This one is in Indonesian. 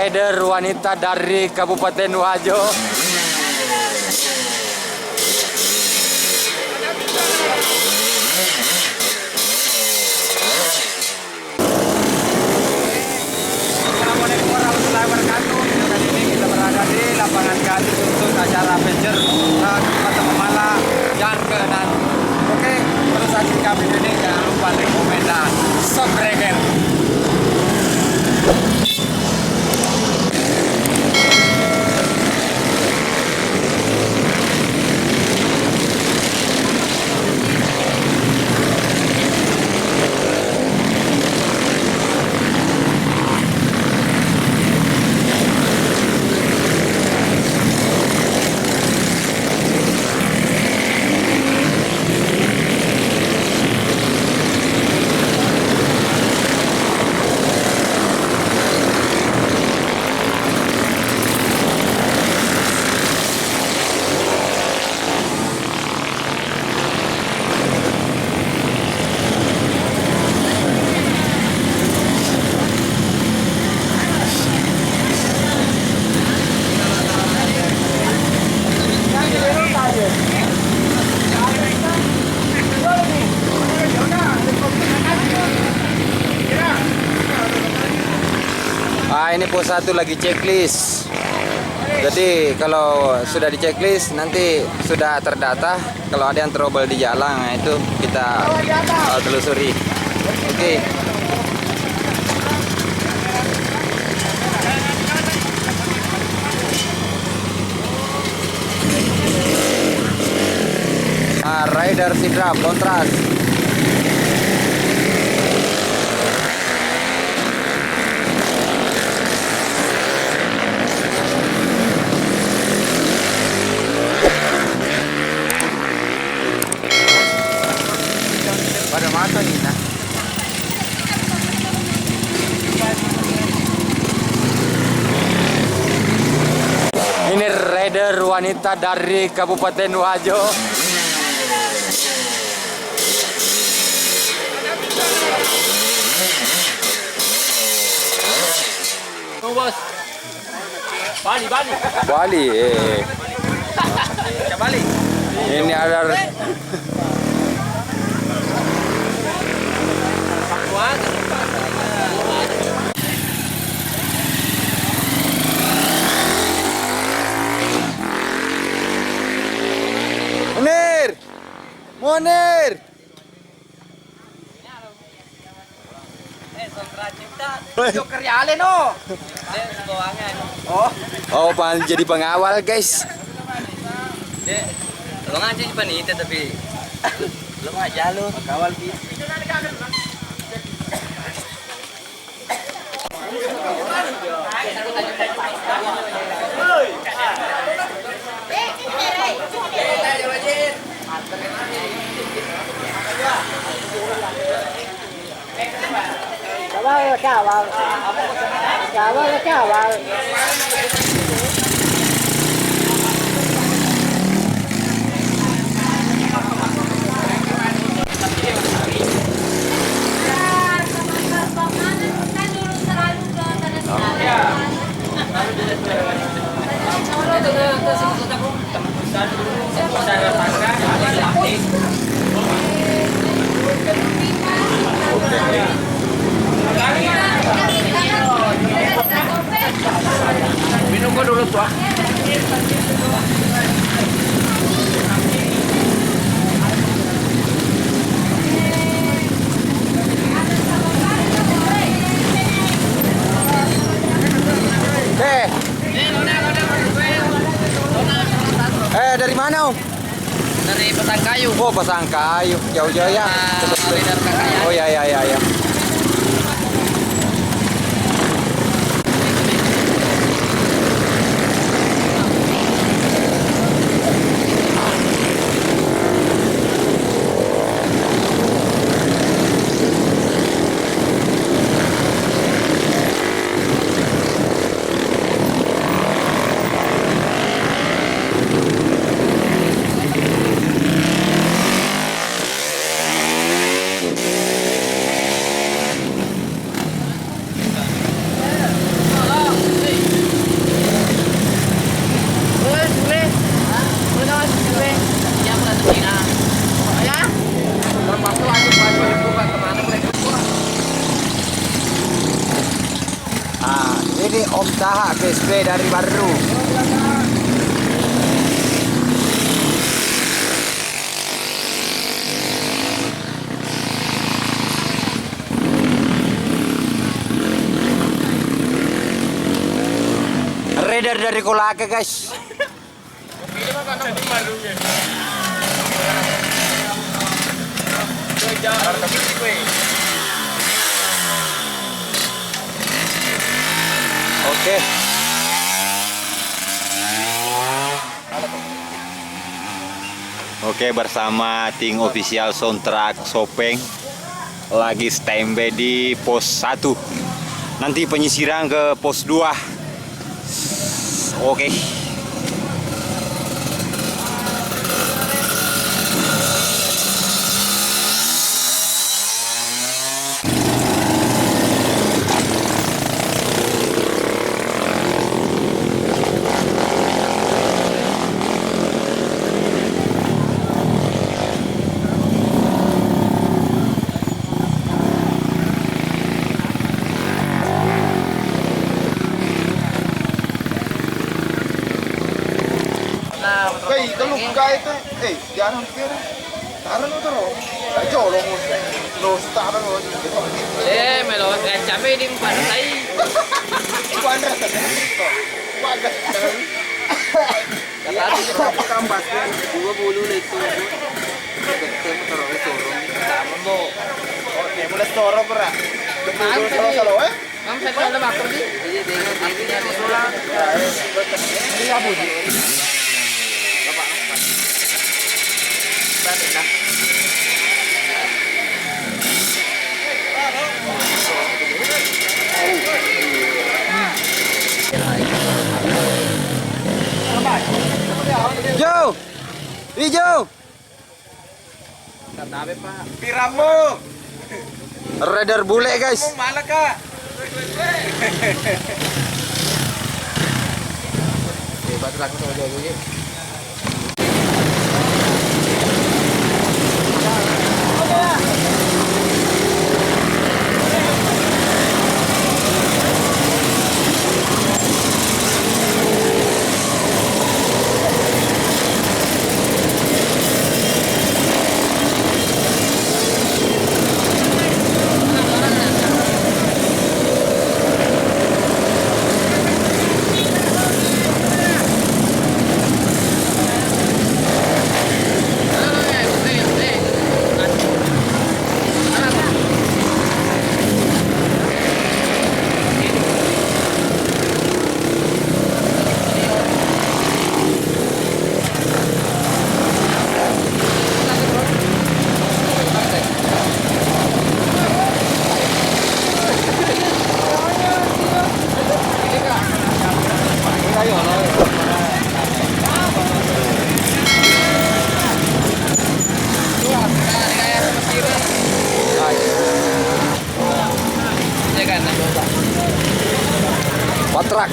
rider wanita dari Kabupaten Wajo. Assalamualaikum warahmatullahi wabarakatuh. Kali ini kita berada di lapangan Gadis untuk acara Avenger Kota Pemala yang ke-6. Oke, terus saksikan video ini, jangan lupa like, komen, dan subscribe. Ini pos 1 lagi checklist. Jadi kalau sudah di checklist nanti sudah terdata. Kalau ada yang trouble di jalan, nah itu kita telusuri. Oke. Rider Sidrap kontras. Pada mata nih, nah. Ini rider wanita dari Kabupaten Wajo. Bos. Bali. Bali. Bali. Ini ada Munir. Joker yale no. Oh, jadi pengawal, guys. Lo ngaji panita tapi lo aja lo kawal ki. Cawal. Minum gua dulu tuh. Dari mana, Om? Dari Pasangkayu. Oh, Pasangkayu. Jauh-jauh ya. Oh, ya. Ini Om Taha KSP dari Baru. Rider dari Kolaka guys. Oke. Oke, bersama tim official soundtrack Sopeng lagi standby di pos 1. Nanti penyisiran ke pos 2. Oke. Kai, kalau buka itu, jangan hampir. Taruh itu loh. Jorong lo taruh lo. Melo, cabai di pada saya. Kuadrat. Kuadrat. Kata kampas kan 20 itu. Ketemu terus turun sama bo. Oke, mulai store berat. Betul solo eh. Kamu saya ada bakar sih. Iya, dengan pulang. Ini apa sih? Hijau. Hijau. Piramu. Rider bule guys. Mana kak? Batu aku sama jauh dulu. Patrak.